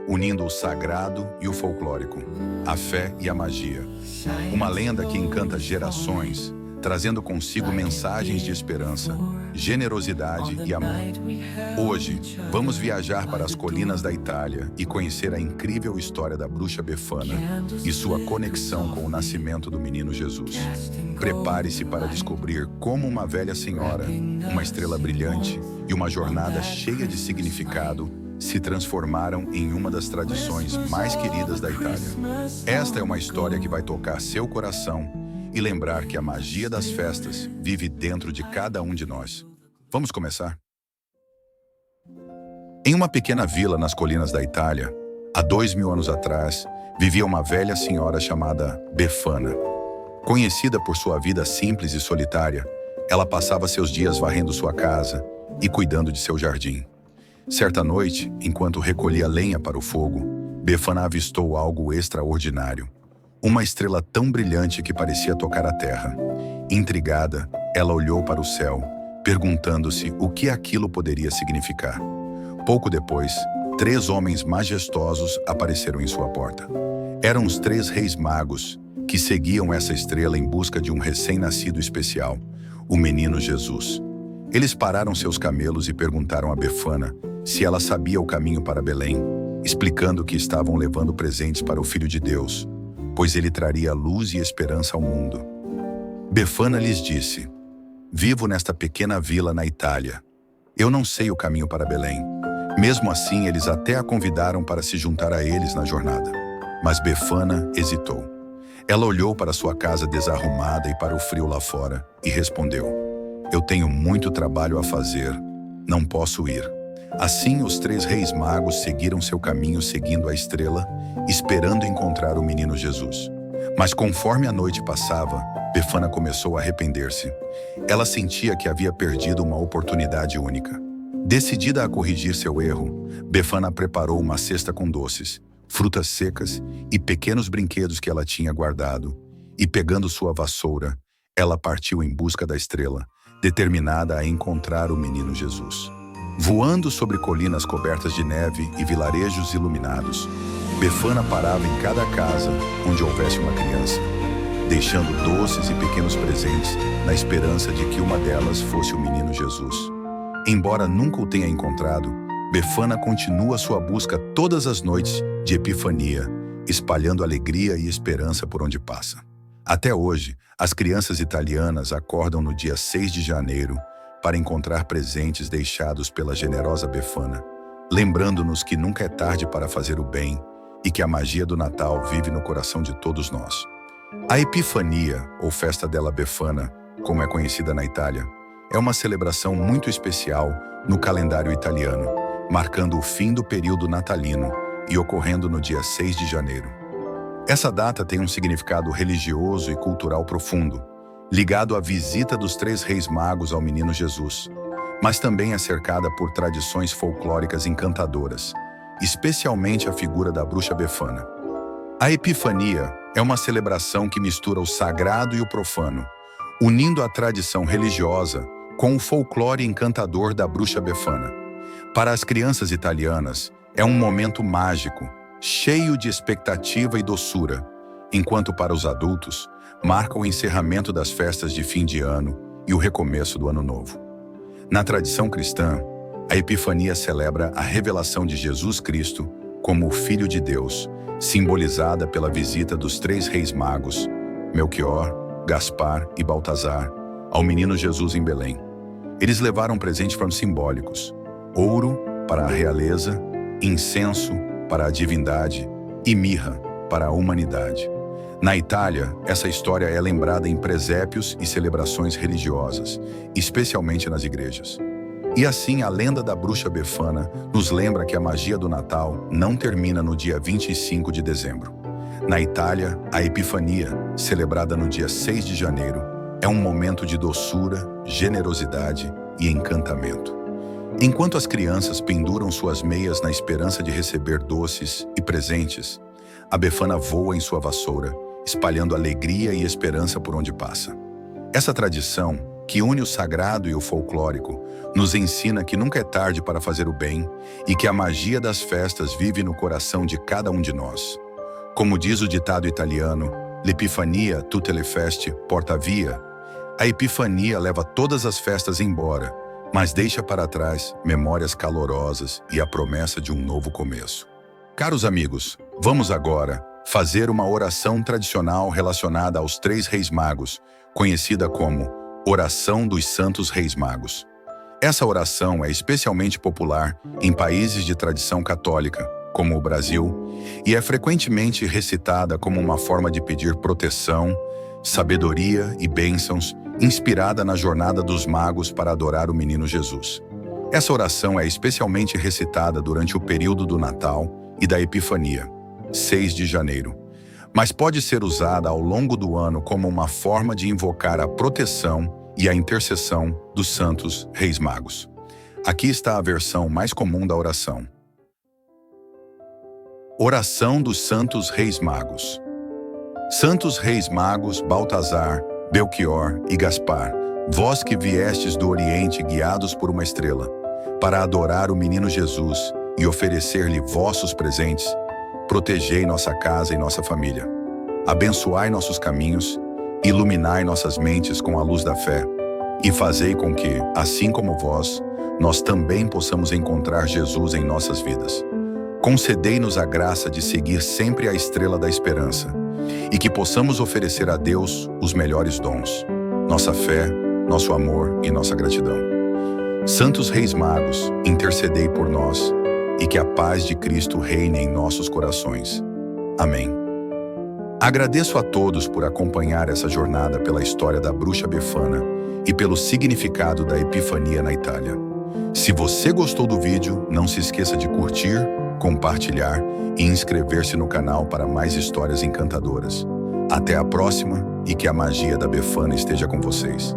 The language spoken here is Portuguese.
unindo o sagrado e o folclórico, a fé e a magia. Uma lenda que encanta gerações, trazendo consigo mensagens de esperança, generosidade e amor. Hoje, vamos viajar para as colinas da Itália e conhecer a incrível história da bruxa Befana e sua conexão com o nascimento do menino Jesus. Prepare-se para descobrir como uma velha senhora, uma estrela brilhante e uma jornada cheia de significado se transformaram em uma das tradições mais queridas da Itália. Esta é uma história que vai tocar seu coração e lembrar que a magia das festas vive dentro de cada um de nós. Vamos começar? Em uma pequena vila nas colinas da Itália, há 2000 anos atrás, vivia uma velha senhora chamada Befana. Conhecida por sua vida simples e solitária, ela passava seus dias varrendo sua casa e cuidando de seu jardim. Certa noite, enquanto recolhia lenha para o fogo, Befana avistou algo extraordinário. Uma estrela tão brilhante que parecia tocar a terra. Intrigada, ela olhou para o céu, perguntando-se o que aquilo poderia significar. Pouco depois, 3 homens majestosos apareceram em sua porta. Eram os 3 reis magos, que seguiam essa estrela em busca de um recém-nascido especial, o menino Jesus. Eles pararam seus camelos e perguntaram a Befana se ela sabia o caminho para Belém, explicando que estavam levando presentes para o Filho de Deus, pois ele traria luz e esperança ao mundo. Befana lhes disse: "Vivo nesta pequena vila na Itália. Eu não sei o caminho para Belém." Mesmo assim, eles até a convidaram para se juntar a eles na jornada. Mas Befana hesitou. Ela olhou para sua casa desarrumada e para o frio lá fora e respondeu: "Eu tenho muito trabalho a fazer. Não posso ir." Assim, os 3 reis magos seguiram seu caminho seguindo a estrela, esperando encontrar o menino Jesus. Mas conforme a noite passava, Befana começou a arrepender-se. Ela sentia que havia perdido uma oportunidade única. Decidida a corrigir seu erro, Befana preparou uma cesta com doces, frutas secas e pequenos brinquedos que ela tinha guardado, e pegando sua vassoura, ela partiu em busca da estrela, determinada a encontrar o menino Jesus. Voando sobre colinas cobertas de neve e vilarejos iluminados, Befana parava em cada casa onde houvesse uma criança, deixando doces e pequenos presentes na esperança de que uma delas fosse o menino Jesus. Embora nunca o tenha encontrado, Befana continua sua busca todas as noites de Epifania, espalhando alegria e esperança por onde passa. Até hoje, as crianças italianas acordam no dia 6 de janeiro para encontrar presentes deixados pela generosa Befana, lembrando-nos que nunca é tarde para fazer o bem e que a magia do Natal vive no coração de todos nós. A Epifania, ou Festa della Befana, como é conhecida na Itália, é uma celebração muito especial no calendário italiano, marcando o fim do período natalino e ocorrendo no dia 6 de janeiro. Essa data tem um significado religioso e cultural profundo, ligado à visita dos 3 reis magos ao menino Jesus, mas também é cercada por tradições folclóricas encantadoras, especialmente a figura da bruxa Befana. A Epifania é uma celebração que mistura o sagrado e o profano, unindo a tradição religiosa com o folclore encantador da bruxa Befana. Para as crianças italianas, é um momento mágico, cheio de expectativa e doçura, enquanto para os adultos, marca o encerramento das festas de fim de ano e o recomeço do ano novo. Na tradição cristã, a Epifania celebra a revelação de Jesus Cristo como o Filho de Deus, simbolizada pela visita dos 3 reis magos, Melchior, Gaspar e Baltazar, ao menino Jesus em Belém. Eles levaram presentes simbólicos: ouro para a realeza, incenso para a divindade e mirra para a humanidade. Na Itália, essa história é lembrada em presépios e celebrações religiosas, especialmente nas igrejas. E assim, a lenda da bruxa Befana nos lembra que a magia do Natal não termina no dia 25 de dezembro. Na Itália, a Epifania, celebrada no dia 6 de janeiro, é um momento de doçura, generosidade e encantamento. Enquanto as crianças penduram suas meias na esperança de receber doces e presentes, a Befana voa em sua vassoura, espalhando alegria e esperança por onde passa. Essa tradição que une o sagrado e o folclórico, nos ensina que nunca é tarde para fazer o bem e que a magia das festas vive no coração de cada um de nós. Como diz o ditado italiano, l'Epifania tutte le feste porta via. A Epifania leva todas as festas embora, mas deixa para trás memórias calorosas e a promessa de um novo começo. Caros amigos, vamos agora fazer uma oração tradicional relacionada aos 3 Reis Magos, conhecida como Oração dos Santos Reis Magos. Essa oração é especialmente popular em países de tradição católica, como o Brasil, e é frequentemente recitada como uma forma de pedir proteção, sabedoria e bênçãos, inspirada na jornada dos magos para adorar o menino Jesus. Essa oração é especialmente recitada durante o período do Natal e da Epifania, 6 de janeiro, mas pode ser usada ao longo do ano como uma forma de invocar a proteção e a intercessão dos Santos Reis Magos. Aqui está a versão mais comum da oração. Oração dos Santos Reis Magos. Santos Reis Magos, Baltazar, Belchior e Gaspar, vós que viestes do Oriente guiados por uma estrela, para adorar o menino Jesus e oferecer-lhe vossos presentes, protegei nossa casa e nossa família. Abençoai nossos caminhos, iluminai nossas mentes com a luz da fé, e fazei com que, assim como vós, nós também possamos encontrar Jesus em nossas vidas. Concedei-nos a graça de seguir sempre a estrela da esperança, e que possamos oferecer a Deus os melhores dons, nossa fé, nosso amor e nossa gratidão. Santos Reis Magos, intercedei por nós, e que a paz de Cristo reine em nossos corações. Amém. Agradeço a todos por acompanhar essa jornada pela história da bruxa Befana e pelo significado da Epifania na Itália. Se você gostou do vídeo, não se esqueça de curtir, compartilhar e inscrever-se no canal para mais histórias encantadoras. Até a próxima e que a magia da Befana esteja com vocês.